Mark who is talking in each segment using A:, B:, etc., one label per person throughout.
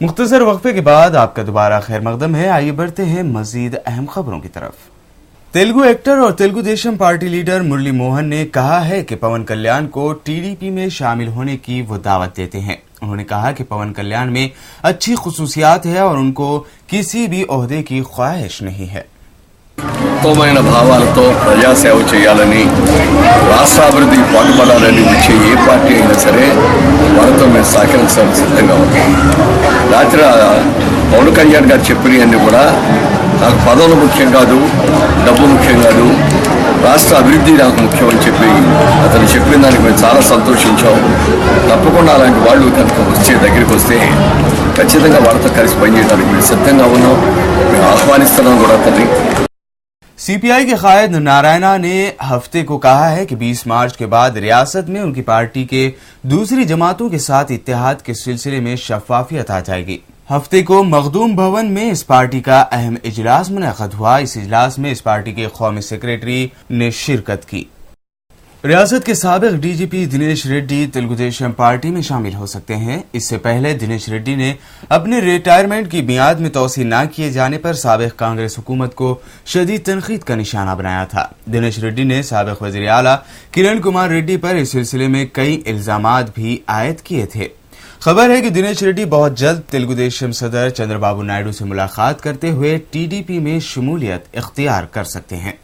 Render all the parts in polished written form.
A: मुख्तसर वक्फे के बाद आपका दोबारा खैर मकदम है। आइए बढ़ते हैं मजीद अहम खबरों की तरफ। तेलुगु एक्टर और तेलुगु देशम पार्टी लीडर मुरली मोहन ने कहा है कि पवन कल्याण को टीडीपी में शामिल होने की वो दावत देते हैं। उन्होंने कहा कि पवन कल्याण में अच्छी खुसूसियात है और उनको किसी भी ओहदे की ख्वाहिश नहीं है।
B: ఉత్తమమైన భావాలతో ప్రజాసేవ చేయాలని రాష్ట్రాభివృద్ధి పాటుపడాలని వచ్చే ఏ పార్టీ అయినా సరే వారితో మేము సహకరించడానికి సిద్ధంగా ఉన్నాం. రాత్రి పవన్ కళ్యాణ్ గారు చెప్పినవన్నీ కూడా నాకు పదవులు ముఖ్యం కాదు, డబ్బు ముఖ్యం కాదు, రాష్ట్ర అభివృద్ధి నాకు ముఖ్యం అని చెప్పి అతను చెప్పిన దానికి మేము చాలా సంతోషించాం. తప్పకుండా అలాంటి వాళ్ళు కనుక దగ్గరికి వస్తే ఖచ్చితంగా వాళ్ళతో కలిసి పనిచేయడానికి మేము సిద్ధంగా ఉన్నాం. మేము ఆహ్వానిస్తున్నాం కూడా అతన్ని.
A: सीपीआई के कायद नारायणा ने हफ्ते को कहा है कि 20 मार्च के बाद रियासत में उनकी पार्टी के दूसरी जमातों के साथ इत्तेहाद के सिलसिले में शफाफियत आ जाएगी। हफ्ते को मखदूम भवन में इस पार्टी का अहम इजलास मुनअक़द हुआ। इस इजलास में इस पार्टी के कौमी सेक्रेटरी ने शिरकत की। रियासत के साबिक डीजीपी दिनेश रेड्डी तेलुगु देशम पार्टी में शामिल हो सकते हैं। इससे पहले दिनेश रेड्डी ने अपने रिटायरमेंट की मियाद में तौसी न किए जाने पर साबिक कांग्रेस हुकूमत को शदीद तनकीद का निशाना बनाया था। दिनेश रेड्डी ने साबिक वज़ीर आला किरण कुमार रेड्डी पर इस सिलसिले में कई इल्जामात भी आयद किए थे। खबर है कि दिनेश रेड्डी बहुत जल्द तेलुगु देशम सदर चंद्रबाबू नायडू से मुलाकात करते हुए टीडीपी में शमूलियत इख्तियार कर सकते हैं।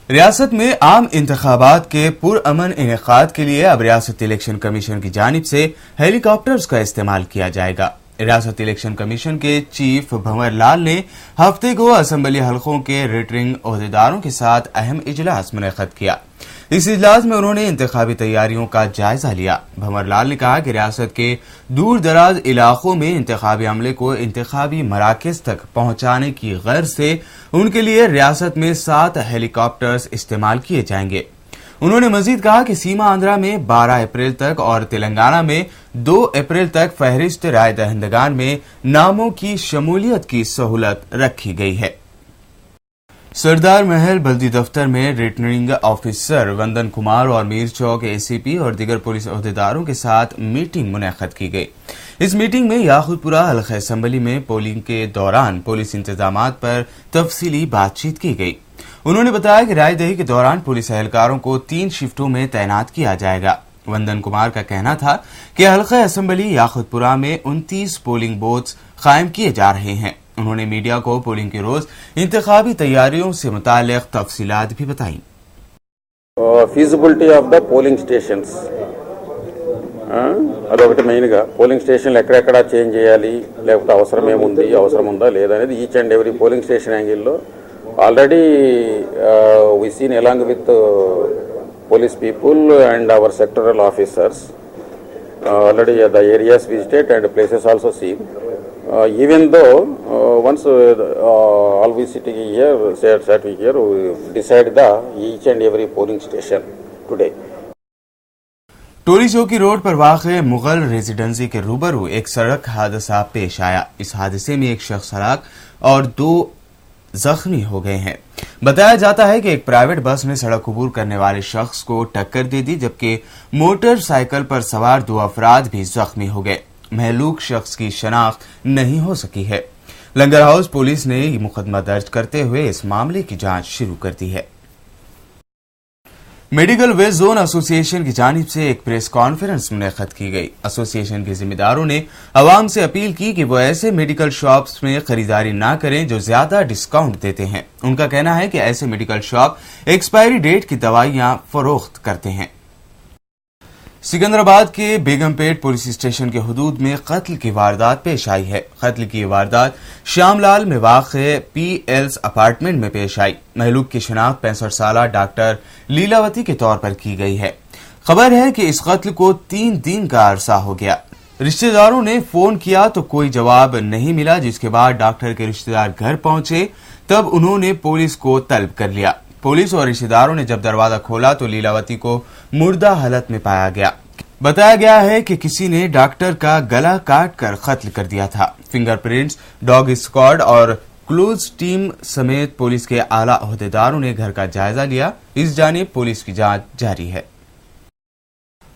A: रियासत में आम इंतखाबात के पुरअमन इनेकाद के लिए अब रियासत इलेक्शन कमीशन की जानिब से हेलीकॉप्टर्स का इस्तेमाल किया जाएगा। रियासत इलेक्शन कमीशन के चीफ भंवर लाल ने हफ्ते को असम्बली हलकों के रिटर्निंग ओहदेदारों के साथ अहम इजलास मुनअक़द किया। इस इजलास में उन्होंने इंतखाबी तैयारियों का जायजा लिया। भंवर लाल ने कहा कि रियासत के दूर दराज इलाकों में इंतखाबी अमले को इंतखाबी मराकज तक पहुंचाने की गर्ज से उनके लिए रियासत में 7 हेलीकॉप्टर्स इस्तेमाल किए जाएंगे। उन्होंने मजीद कहा कि सीमा आंध्रा में 12 अप्रैल तक और तेलंगाना में 2 अप्रैल तक फहरिस्त राय दहिंदगान में नामों की शमूलियत की सहूलत रखी गई है। सरदार महल बल्दी दफ्तर में रिटर्निंग ऑफिसर वंदन कुमार और मीर चौक एसीपी और दीगर पुलिस अहदेदारों के साथ मीटिंग मुनअक़द की गई। इस मीटिंग में याकूतपुरा हल्का असम्बली में पोलिंग के दौरान पुलिस इंतजामात पर तफसीली बातचीत की गई। उन्होंने बताया कि रायदही के दौरान पुलिस एहलकारों को 3 शिफ्टों में तैनात किया जाएगा। वंदन कुमार का कहना था कि हल्का असम्बली याकूतपुरा में 29 पोलिंग बूथ्स कायम किए जा रहे हैं। उन्होंने मीडिया को पोलिंग के रोज इंतखाबी तैयारियों से मुताल्लिक़ तफसीलात भी बताई।
C: Feasibility of the polling stations అదొకటి మెయిన్గా పోలింగ్ స్టేషన్లు ఎక్కడెక్కడ చేంజ్ చేయాలి, లేకపోతే అవసరం ఏముంది, అవసరం ఉందా లేదా అనేది each and every polling station యాంగిల్లో already we seen along with police people and our sectoral officers already the areas visited and places also seen. Even though once all we sitting here, sat here, we decide the each and every polling station today.
A: टोली चौकी road पर वाक़े Mughal residency के रूबरू एक सड़क हादसा पेश आया। इस हादसे में एक शख्स हलाक और 2 जख्मी हो गए हैं। बताया जाता है कि एक प्राइवेट बस ने सड़क अबूर करने वाले शख्स को टक्कर दे दी, जबकि मोटरसाइकिल पर सवार 2 अफराद भी जख्मी हो गए। महलूक शख्स की शनाख्त नहीं हो सकी है। लंगर हाउस पुलिस ने मुकदमा दर्ज करते हुए इस मामले की जांच शुरू कर दी है। मेडिकल वेस्ट जोन एसोसिएशन की जानिब से एक प्रेस कॉन्फ्रेंस मुनअक़द की गई। एसोसिएशन के जिम्मेदारों ने अवाम से अपील की कि वो ऐसे मेडिकल शॉप्स में खरीदारी ना करें जो ज्यादा डिस्काउंट देते हैं। उनका कहना है कि ऐसे मेडिकल शॉप एक्सपायरी डेट की दवाइयां फरोख्त करते हैं। सिकंदराबाद के बेगमपेट पुलिस स्टेशन के हुदूद में कत्ल की वारदात पेश आई है। कत्ल की वारदात श्यामलाल में वाक़े पीएल्स अपार्टमेंट में पेश आई। महलूक की शिनाख्त 65 साला डॉक्टर लीलावती के तौर पर की गई है। खबर है कि इस कत्ल को 3 दिन का अरसा हो गया। रिश्तेदारों ने फोन किया तो कोई जवाब नहीं मिला, जिसके बाद डॉक्टर के रिश्तेदार घर पहुंचे, तब उन्होंने पुलिस को तलब कर लिया। पुलिस और रिश्तेदारों ने जब दरवाजा खोला तो लीलावती को मुर्दा हालत में पाया गया। बताया गया है कि किसी ने डॉक्टर का गला काट कर कत्ल कर दिया था। फिंगरप्रिंट्स, डॉग स्क्वाड और क्लूज टीम समेत पुलिस के आला ओहदेदारों ने घर का जायजा लिया। इस जानिब पुलिस की जांच जारी है।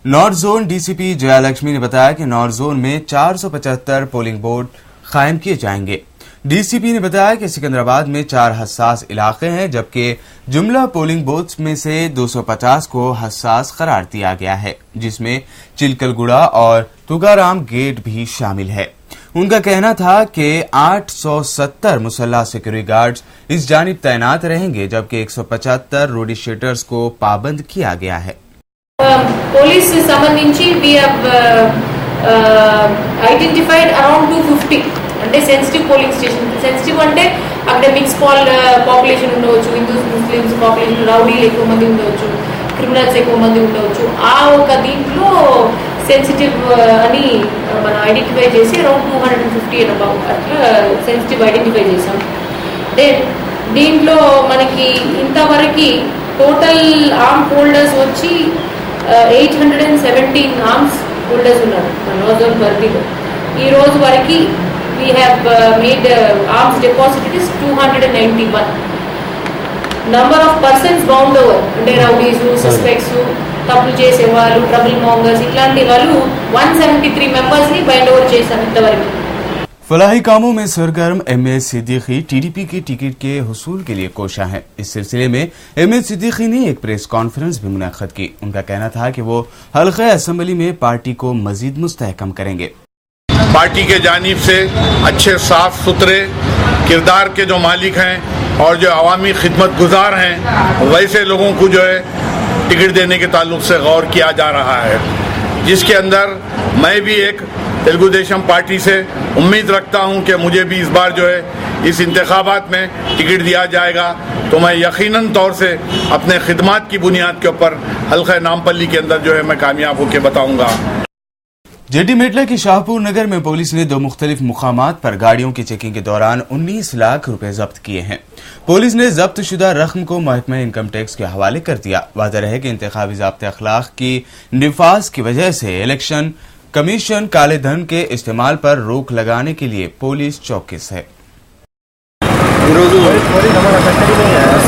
A: नॉर्थ जोन डीसीपी जयालक्ष्मी ने बताया कि नॉर्थ जोन में 475 पोलिंग बूथ कायम किए जाएंगे। डीसीपी ने बताया कि सिकंदराबाद में 4 हसास इलाके हैं, जबकि जुमला पोलिंग बूथ्स में से 250 को हसास करार दिया गया है, जिसमें चिलकलगुड़ा और तुगाराम गेट भी शामिल है। उनका कहना था कि 870 मुसल्ला सिक्योरिटी गार्ड्स इस जानिब तैनात रहेंगे, जबकि 175 रोडी शीटर्स को पाबंद किया गया है।
D: పోలీస్ సంబంధించి వి హావ్ ఐడెంటిఫైడ్ అరౌండ్ 250 అంటే సెన్సిటివ్ పోలింగ్ స్టేషన్. సెన్సిటివ్ అంటే అక్కడ మిక్స్ పాపులేషన్ ఉండవచ్చు, హిందూస్ ముస్లిమ్స్ పాపులేషన్, రౌడీలు ఎక్కువ మంది ఉండవచ్చు, క్రిమినల్స్ ఎక్కువ మంది ఉండవచ్చు. ఆ ఒక దీంట్లో సెన్సిటివ్ అని మనం ఐడెంటిఫై చేసి అరౌండ్ 250 అండ్ అబౌవ్ అట్లా సెన్సిటివ్ ఐడెంటిఫై చేసాం. దెన్ దీంట్లో మనకి ఇంతవరకు టోటల్ ఆర్మ్ హోల్డర్స్ వచ్చి 817 ఆర్మ్స్ హోల్డర్స్ ఉన్నారు మన నోజోన్ పరిధిలో. ఈ రోజు వరకు we have made arms depositories 291. Number of persons bound over అంటే రౌడీస్, సస్పెక్ట్స్, తప్పులు చేసేవాళ్ళు, ట్రబుల్ మాంగర్స్ ఇట్లాంటి వాళ్ళు 173 మెంబర్స్ ని బైండ్ ఓవర్ చేశాం ఇంతవరకు.
A: फलाही कामों में सरगर्म एमए सिद्दीकी टीडीपी के टिकट के हुसूल के लिए कोशा है। इस सिलसिले में एमए सिद्दीकी ने एक प्रेस कॉन्फ्रेंस भी मुनक्कद की। उनका कहना था कि वो हल्का असेंबली में पार्टी को मजीद मुस्तहकम करेंगे।
E: पार्टी के जानिब से अच्छे साफ सुथरे किरदार के जो मालिक हैं और जो अवामी खिदमत गुजार हैं, वैसे लोगों को जो है टिकट देने के ताल्लुक से गौर किया जा रहा है, जिसके अंदर मैं भी एक तेलुगु देशम पार्टी से उम्मीद रखता हूं कि मुझे भी इस बार जो है इस इंतखाबात में टिकट दिया जाएगा, तो मैं यकीनन तौर से अपने खिदमात की बुनियाद के ऊपर हल्का नामपल्ली के अंदर जो है मैं कामयाब होकर बताऊंगा।
A: जेडी मेटला की शाहपुर नगर में पुलिस ने 2 मुख्तलिफ मुकामात पर गाड़ियों की चेकिंग के दौरान 19 लाख रुपए जब्त किए हैं। पुलिस ने जब्त शुदा रकम को महकमा इनकम टैक्स के हवाले कर दिया। वाज़ेह है कि इंतखाबी ज़ाब्ते अखलाक की निफाज की वजह से इलेक्शन कमीशन काले धन के इस्तेमाल पर रोक लगाने के लिए पुलिस चौकस है।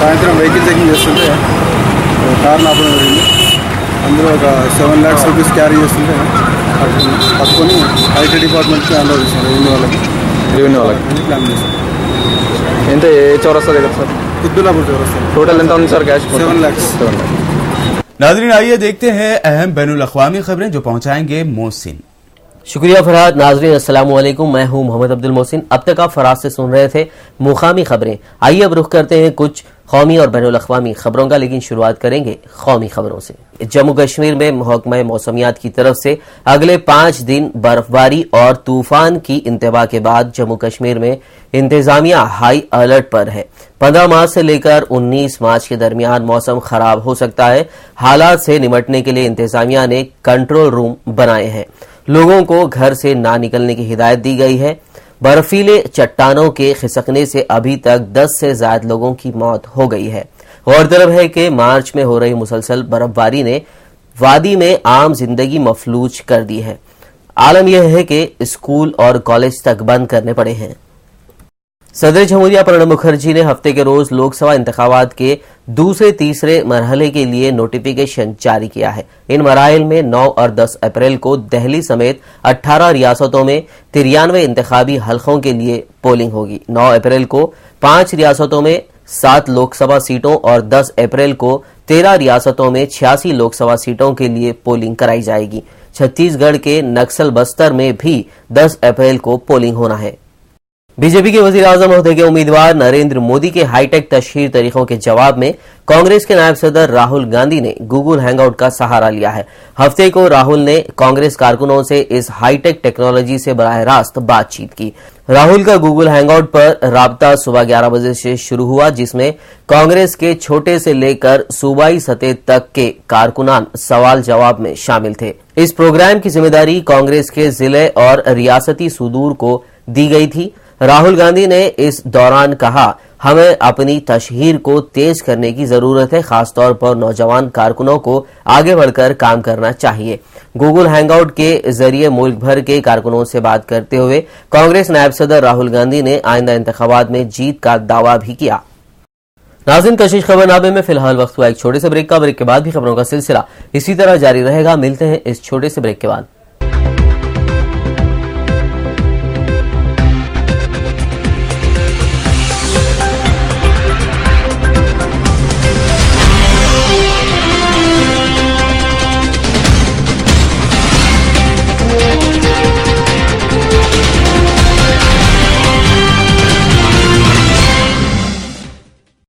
F: సాయంత్రం వెహికల్ చెకింగ్ చేస్తుంటే కార్ నాపడం జరిగింది. అందులో ఒక 7 lakhs రూపీస్ క్యారీ చేస్తుంటే పట్టుకొని ఐటీ డిపార్ట్మెంట్కి హ్యాండ్ ఓవర్ చేశారు. రెవెన్యూ వాళ్ళకి ప్లాన్ చేశారు.
G: ఎంత ఏ చౌరస్తా దగ్గర సార్?
F: కుద్దులాపూర్ చౌరస్తా.
G: టోటల్ ఎంత ఉంది సార్ క్యాష్?
F: 7 lakhs.
A: नाज़रीन, आइए देखते हैं अहम बैनुल अक़वामी खबरें जो पहुंचाएंगे मोहसिन।
H: शुक्रिया फरहाद। नाज़रीन अस्सलाम वालेकुम, मैं हूं मोहम्मद अब्दुल मोहसिन। अब तक आप फराज से सुन रहे थे मुकामी खबरें। आइए अब रुख करते हैं कुछ कौमी और बैनुल अक़वामी खबरों का, लेकिन शुरुआत करेंगे कौमी खबरों से। जम्मू कश्मीर में महकमा मौसमियात की तरफ से अगले 5 दिन बर्फबारी और तूफान की इंतबा के बाद जम्मू कश्मीर में इंतजामिया हाई अलर्ट पर है। 15 मार्च से लेकर 19 मार्च के दरमियान मौसम खराब हो सकता है। हालात से निपटने के लिए इंतजामिया ने कंट्रोल रूम बनाए हैं। लोगों को घर से ना निकलने की हिदायत दी गई है। बर्फीले चट्टानों के खिसकने से अभी तक 10 से ज्यादा लोगों की मौत हो गई है। गौरतलब है कि मार्च में हो रही मुसलसल बर्फबारी ने वादी में आम जिंदगी मफलूज कर दी है। आलम यह है कि स्कूल और कॉलेज तक बंद करने पड़े हैं। सदर जमहूरिया प्रणब मुखर्जी ने हफ्ते के रोज लोकसभा इंतखाबात के दूसरे तीसरे मरहले के लिए नोटिफिकेशन जारी किया है। इन मराइल में 9 और 10 अप्रैल को दिल्ली समेत 18 रियासतों में 93 इंतखाबी हलकों के लिए पोलिंग होगी। 9 अप्रैल को 5 रियासतों में 7 लोकसभा सीटों और 10 अप्रैल को 13 रियासतों में 86 लोकसभा सीटों के लिए पोलिंग कराई जाएगी। छत्तीसगढ़ के नक्सल बस्तर में भी 10 अप्रैल को पोलिंग होना है। बीजेपी के वजीर आजम ओहदे के उम्मीदवार नरेंद्र मोदी के हाईटेक तशहीर तरीकों के जवाब में कांग्रेस के नायब सदर राहुल गांधी ने गूगल हैंगआउट का सहारा लिया है। हफ्ते को राहुल ने कांग्रेस कारकुनों से इस हाईटेक टेक्नोलॉजी से बराह रास्त बातचीत की। राहुल का गूगल हैंगआउट पर राब्ता सुबह 11 बजे से शुरू हुआ, जिसमें कांग्रेस के छोटे से लेकर सूबाई सतह तक के कारकुनान सवाल जवाब में शामिल थे। इस प्रोग्राम की जिम्मेदारी कांग्रेस के जिले और रियासती सुदूर को दी गई थी। राहुल गांधी ने इस दौरान कहा, हमें अपनी तशहीर को तेज करने की जरूरत है, खासतौर पर नौजवान कारकुनों को आगे बढ़कर काम करना चाहिए। गूगल हैंगआउट के जरिए मुल्क भर के कारकुनों से बात करते हुए कांग्रेस नायब सदर राहुल गांधी ने आइंदा इंतखाबात में जीत का दावा भी किया। नाज़रीन, कशिश खबरनामे में फिलहाल वक्त हुआ एक छोटे से ब्रेक का। ब्रेक के बाद भी खबरों का सिलसिला इसी तरह जारी रहेगा। मिलते हैं इस छोटे से ब्रेक के बाद।